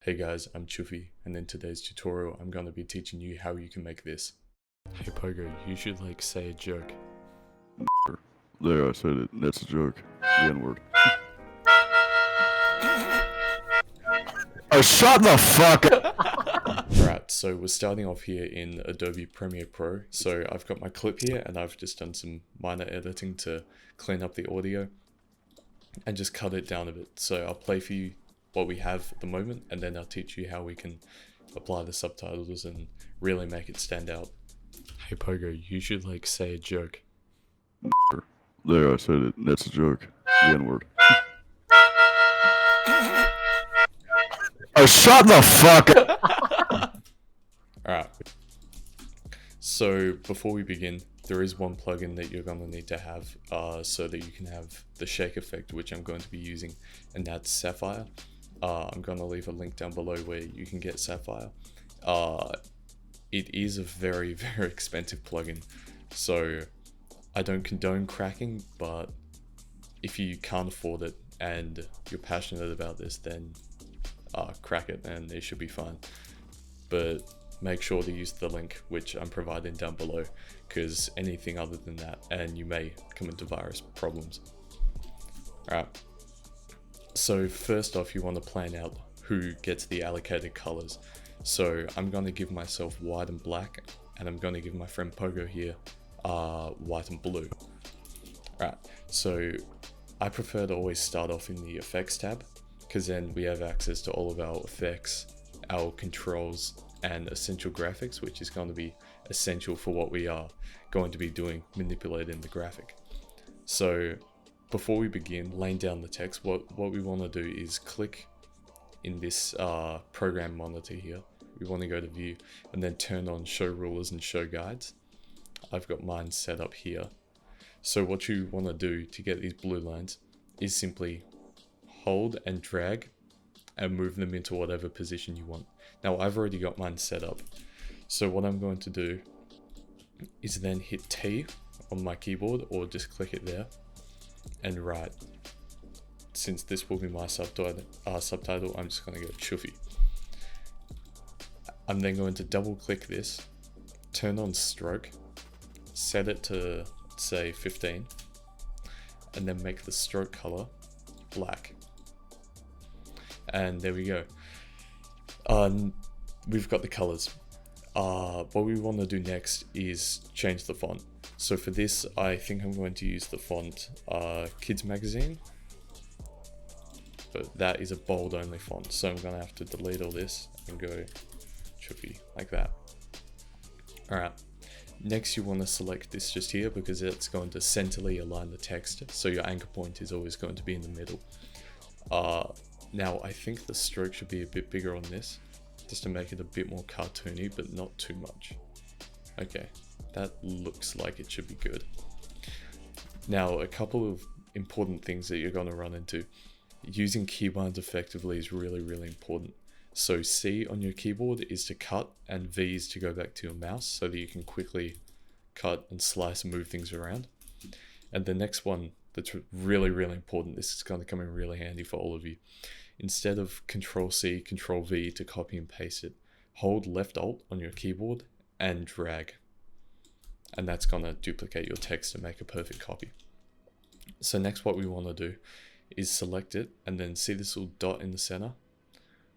Hey guys, I'm Chuffy, and in today's tutorial I'm going to be teaching you how you can make this. Hey Pogo, you should say a joke. There, I said it. That's a joke. The N-word. Oh, shut the fuck up! Alright, so we're starting off here in Adobe Premiere Pro. So I've got my clip here and I've just done some minor editing to clean up the audio and just cut it down a bit. So I'll play for you what we have at the moment and then I'll teach you how we can apply the subtitles and really make it stand out. Hey Pogo, you should say a joke. There, I said it. That's a joke. The N-word. Oh, shut the fuck up! Alright. So before we begin, there is one plugin that you're going to need to have so that you can have the shake effect, which I'm going to be using, and that's Sapphire. I'm going to leave a link down below where you can get Sapphire. It is a very, very expensive plugin, so I don't condone cracking, but if you can't afford it and you're passionate about this, then crack it and it should be fine. But make sure to use the link which I'm providing down below, because anything other than that and you may come into virus problems. Alright, so first off you want to plan out who gets the allocated colors. So I'm going to give myself white and black, and I'm going to give my friend Pogo here white and blue. Alright, so I prefer to always start off in the effects tab, because then we have access to all of our effects, our controls, and essential graphics, which is going to be essential for what we are going to be doing, manipulating the graphic. So before we begin laying down the text, what we want to do is click in this program monitor here. We want to go to view and then turn on show rulers and show guides. I've got mine set up here. So what you want to do to get these blue lines is simply hold and drag and move them into whatever position you want. Now I've already got mine set up, so what I'm going to do is then hit T on my keyboard, or just click it there and write. Since this will be my subtitle, I'm just going to go Chuffy. I'm then going to double click this, turn on stroke, set it to say 15, and then make the stroke color black. And there we go. We've got the colors. What we want to do next is change the font. So for this, I think I'm going to use the font Kids Magazine, but that is a bold only font, so I'm going to have to delete all this and go Chuffy like that. Alright, next you want to select this just here, because it's going to centrally align the text, so your anchor point is always going to be in the middle. Now I think the stroke should be a bit bigger on this, just to make it a bit more cartoony, but not too much. Okay, that looks like it should be good. Now a couple of important things that you're going to run into. Using keybinds effectively is really, really important. So C on your keyboard is to cut, and V is to go back to your mouse so that you can quickly cut and slice and move things around. And the next one that's really, really important, this is going to come in really handy for all of you. Instead of Control C, Control V to copy and paste it, hold Left Alt on your keyboard and drag. And that's going to duplicate your text and make a perfect copy. So next what we want to do is select it, and then see this little dot in the center.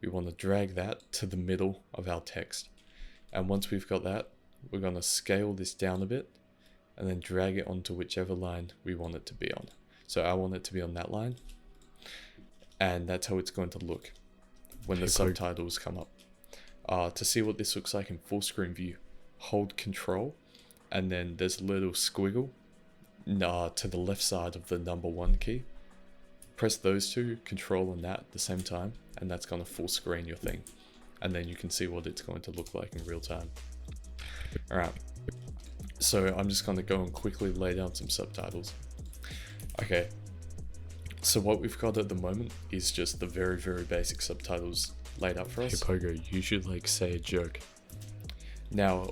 We want to drag that to the middle of our text. And once we've got that, we're going to scale this down a bit and then drag it onto whichever line we want it to be on. So I want it to be on that line. And that's how it's going to look when the subtitles come up. To see what this looks like in full screen view, hold Control, and then there's a little squiggle to the left side of the number 1 key. Press those two, Control and that at the same time, and that's going to full screen your thing. And then you can see what it's going to look like in real time. Alright, so I'm just going to go and quickly lay down some subtitles. Okay. So what we've got at the moment is just the very, very basic subtitles laid out for us. Hey Pogo, you should say a joke. Now,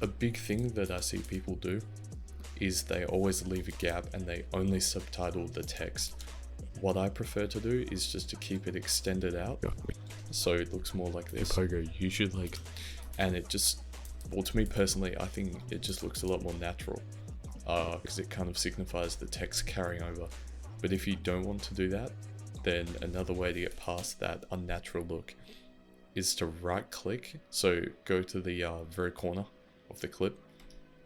a big thing that I see people do is they always leave a gap and they only subtitle the text. what I prefer to do is just to keep it extended out, so it looks more like this. Pogo, you should like, and it just, well, to me personally, I think it just looks a lot more natural, because it kind of signifies the text carrying over. But if you don't want to do that, then another way to get past that unnatural look is to right click. So go to the very corner of the clip,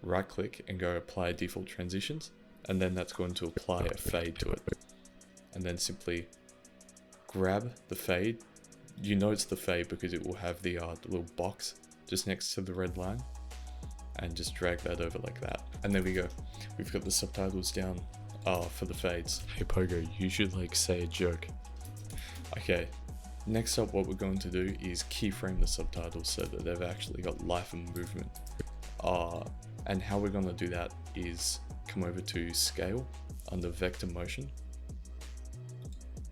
right click and go apply default transitions, and then that's going to apply a fade to it. And then simply grab the fade. You know it's the fade because it will have the little box just next to the red line, and just drag that over like that. And there we go. We've got the subtitles down for the fades. Hey Pogo, you should like say a joke. Okay, next up what we're going to do is keyframe the subtitles so that they've actually got life and movement. And how we're going to do that is come over to scale under vector motion.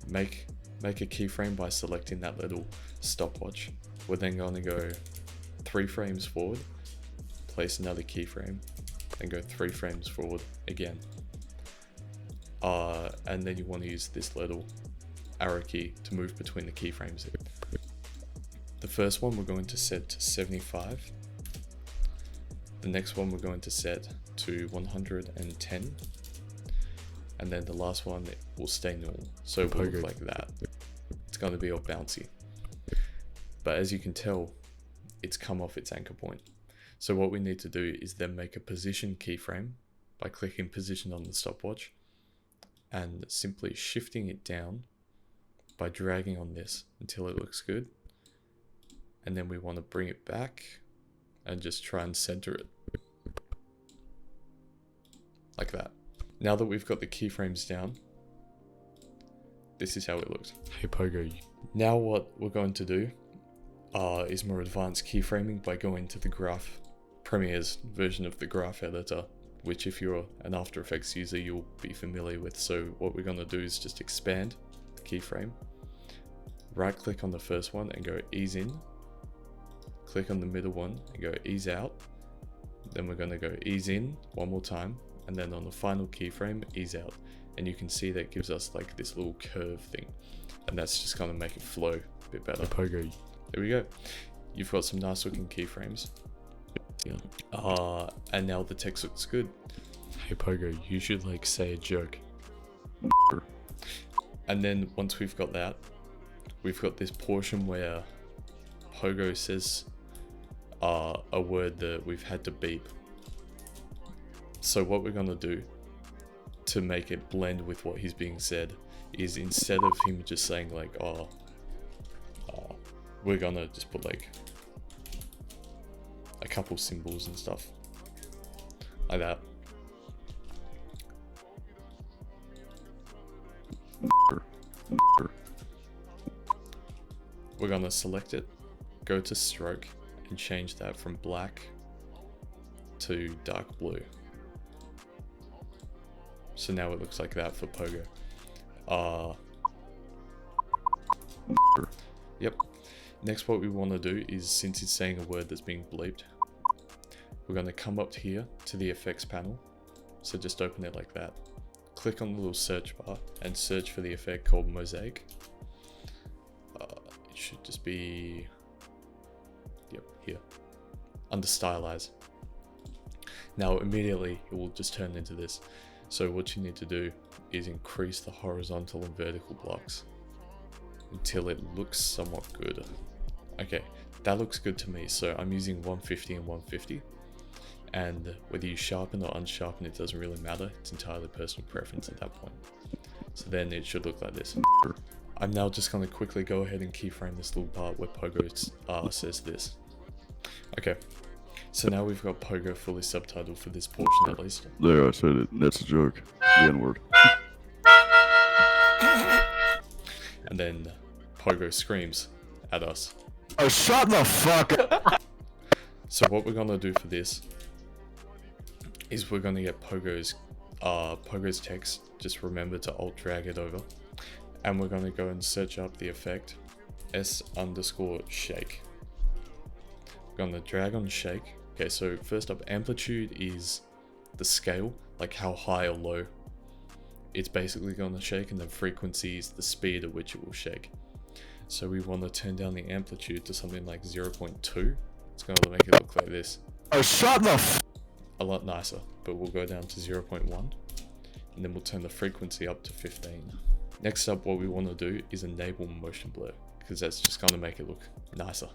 Make a keyframe by selecting that little stopwatch. We're then going to go 3 frames forward, place another keyframe, then go 3 frames forward again. And then you want to use this little arrow key to move between the keyframes. The first one we're going to set to 75. The next one we're going to set to 110. And then the last one will stay normal, so it will look like that. It's going to be all bouncy. But as you can tell, it's come off its anchor point. So what we need to do is then make a position keyframe by clicking position on the stopwatch and simply shifting it down by dragging on this until it looks good. And then we want to bring it back and just try and center it. Like that. Now that we've got the keyframes down, this is how it looks. Hey Pogo. Now what we're going to do is more advanced keyframing by going to the Graph Premiere's version of the graph editor, which if you're an After Effects user you'll be familiar with. So what we're going to do is just expand the keyframe, right click on the first one and go ease in, click on the middle one and go ease out, then we're going to go ease in one more time, and then on the final keyframe ease out, and you can see that gives us like this little curve thing, and that's just going to make it flow a bit better. Pogo. There we go. You've got some nice looking keyframes. Yeah. And now the text looks good. Hey Pogo, you should like say a joke. And then once we've got that, we've got this portion where Pogo says a word that we've had to beep. So what we're going to do to make it blend with what he's being said is, instead of him just saying like, we're going to just put like a couple symbols and stuff like that. We're going to select it, go to stroke and change that from black to dark blue. So now it looks like that for Pogo. Yep. Next what we want to do is, since it's saying a word that's being bleeped, we're going to come up here to the effects panel. So just open it like that. Click on the little search bar and search for the effect called mosaic. It should just be, yep, here, under stylize. Now immediately it will just turn into this. So what you need to do is increase the horizontal and vertical blocks until it looks somewhat good. Okay, that looks good to me. So I'm using 150 and 150. And whether you sharpen or unsharpen, it doesn't really matter. It's entirely personal preference at that point. So then it should look like this. I'm now just going to quickly go ahead and keyframe this little part where Pogo says this. Okay. So now we've got Pogo fully subtitled for this portion at least. There, I said it. That's a joke. The N-word. And then Pogo screams at us. Oh, shut the fuck up! So what we're going to do for this is we're going to get Pogo's text. Just remember to alt drag it over. And we're going to go and search up the effect S_shake. We're going to drag on shake. Okay, so first up, amplitude is the scale, like how high or low it's basically going to shake, and then frequency is the speed at which it will shake. So we want to turn down the amplitude to something like 0.2. It's going to make it look like this. Oh, shut the f. A lot nicer, but we'll go down to 0.1, and then we'll turn the frequency up to 15. Next up, what we want to do is enable motion blur, because that's just going to make it look nicer.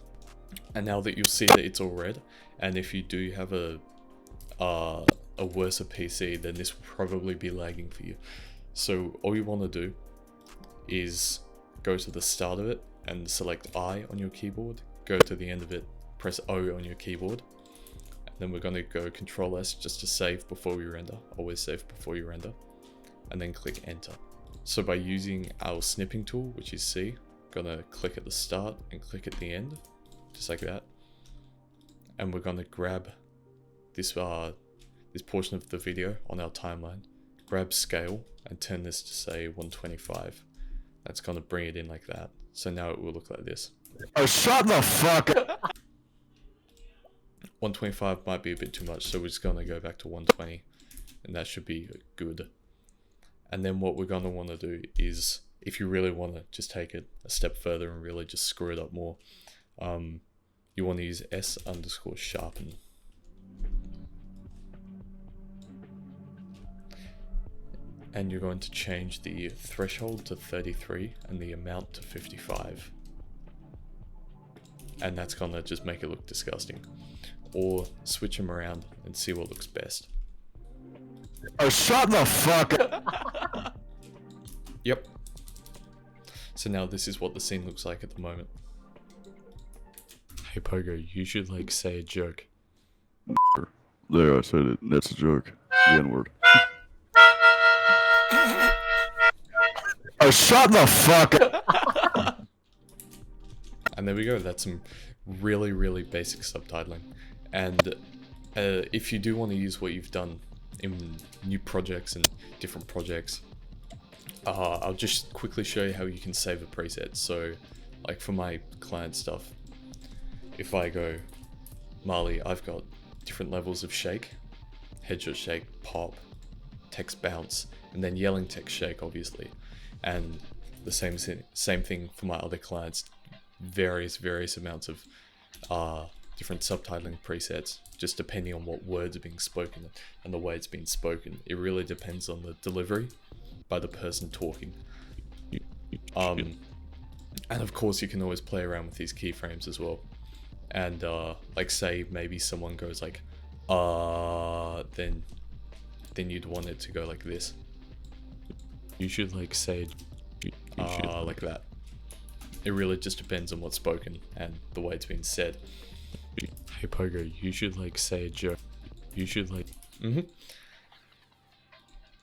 And now that you'll see that it's all red, and if you do have a worse PC, then this will probably be lagging for you. So all you want to do is go to the start of it and select I on your keyboard, go to the end of it, press O on your keyboard, and then we're going to go Control S just to save before we render. Always save before you render, and then click enter. So by using our snipping tool, which is C, gonna click at the start and click at the end, just like that, and we're gonna grab this this portion of the video on our timeline, grab scale and turn this to say 125. That's gonna bring it in like that. So now it will look like this. Oh, shut the fuck up. 125 might be a bit too much, so we're just gonna go back to 120, and that should be good. And then what we're gonna want to do is, if you really want to just take it a step further and really just screw it up more, you want to use S_sharpen. And you're going to change the threshold to 33 and the amount to 55. And that's gonna just make it look disgusting. Or switch them around and see what looks best. Oh, shut the fuck up. Yep. So now this is what the scene looks like at the moment. Hey Pogo, you should like say a joke. There, I said it. That's a joke. The N-word. Oh, shut the fuck up. And there we go. That's some really, really basic subtitling. And if you do want to use what you've done in new projects and different projects, I'll just quickly show you how you can save a preset. So like for my client stuff, if I go Marley, I've got different levels of shake, headshot shake, pop, text bounce, and then yelling text shake, obviously. And the same thing for my other clients, various amounts of different subtitling presets, just depending on what words are being spoken and the way it's been spoken. It really depends on the delivery by the person talking. And of course you can always play around with these keyframes as well. And like say maybe someone goes like then you'd want it to go like this. You should like say like that. It really just depends on what's spoken and the way it's been said. Hey Pogo, you should like say a joke. You should like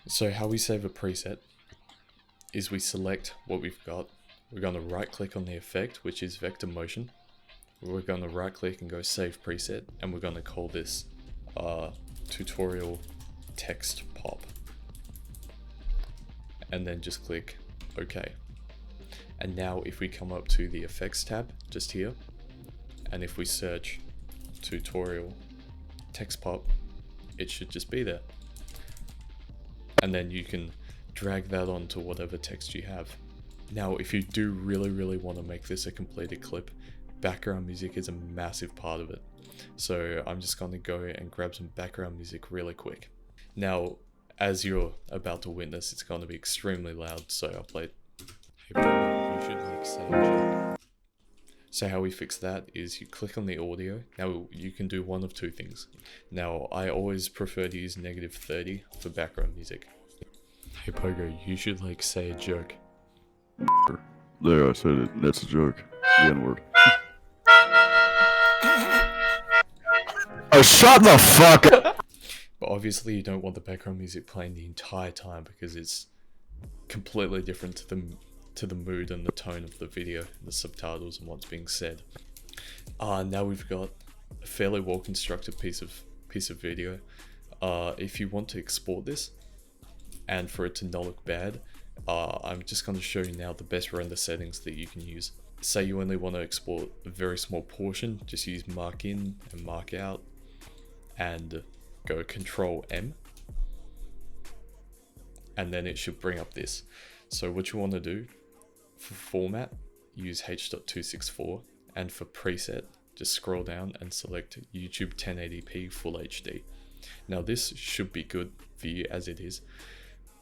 So how we save a preset is we select what we've got. We're going to right click on the effect, which is vector motion. We're going to right click and go save preset, and we're going to call this tutorial text pop. And then just click OK. And now if we come up to the effects tab just here, and if we search tutorial text pop, it should just be there. And then you can drag that onto whatever text you have. Now if you do really want to make this a completed clip, background music is a massive part of it. So I'm just going to go and grab some background music really quick. Now as you're about to witness, it's going to be extremely loud, so I'll play it. Hey bro, you should like say a joke. So how we fix that is you click on the audio. Now you can do one of two things. Now I always prefer to use -30 for background music. Hey Pogo, you should like say a joke. There, I said it. That's a joke. The N-word. Oh, shut the fuck up. But obviously you don't want the background music playing the entire time because it's completely different to the mood and the tone of the video, the subtitles and what's being said. Now we've got a fairly well constructed piece of video. If you want to export this and for it to not look bad, I'm just going to show you now the best render settings that you can use. Say you only want to export a very small portion, just use mark in and mark out and go Control M. and then it should bring up this. So what you want to do for format, use H.264, and for preset, just scroll down and select YouTube 1080p Full HD. Now this should be good for you as it is,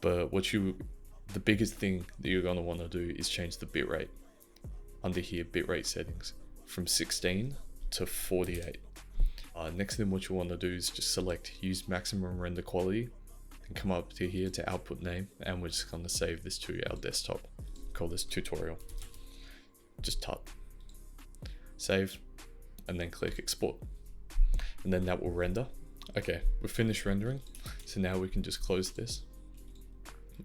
but the biggest thing that you're going to want to do is change the bitrate. Under here, bitrate settings, from 16 to 48. Next thing what you want to do is just select use maximum render quality and come up to here to output name, and we're just going to save this to our desktop. Call this tutorial. Just tap, save, and then click export, and then that will render. Okay, we've finished rendering, so now we can just close this,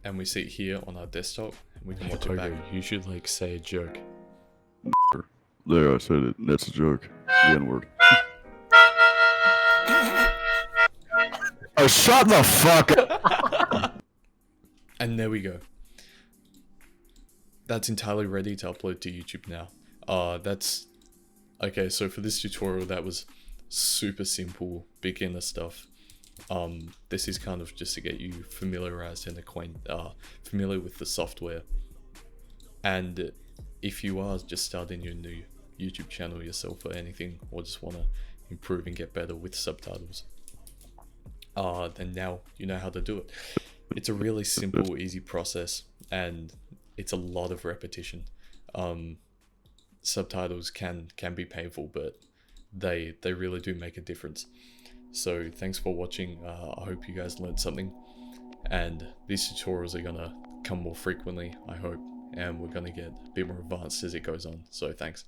and we see it here on our desktop, and we can watch it back. You should like say a joke. There, I said it. That's a joke. The N-word. Oh, shut the fuck up! And there we go. That's entirely ready to upload to YouTube now. Okay, so for this tutorial, that was super simple, beginner stuff. This is kind of just to get you familiarized and familiar with the software. And if you are just starting your new YouTube channel yourself or anything, or just want to improve and get better with subtitles, then now you know how to do it. It's a really simple, easy process, and it's a lot of repetition. Subtitles can be painful, but they really do make a difference. So thanks for watching. I hope you guys learned something, and these tutorials are gonna come more frequently, I hope, and we're gonna get a bit more advanced as it goes on. So thanks.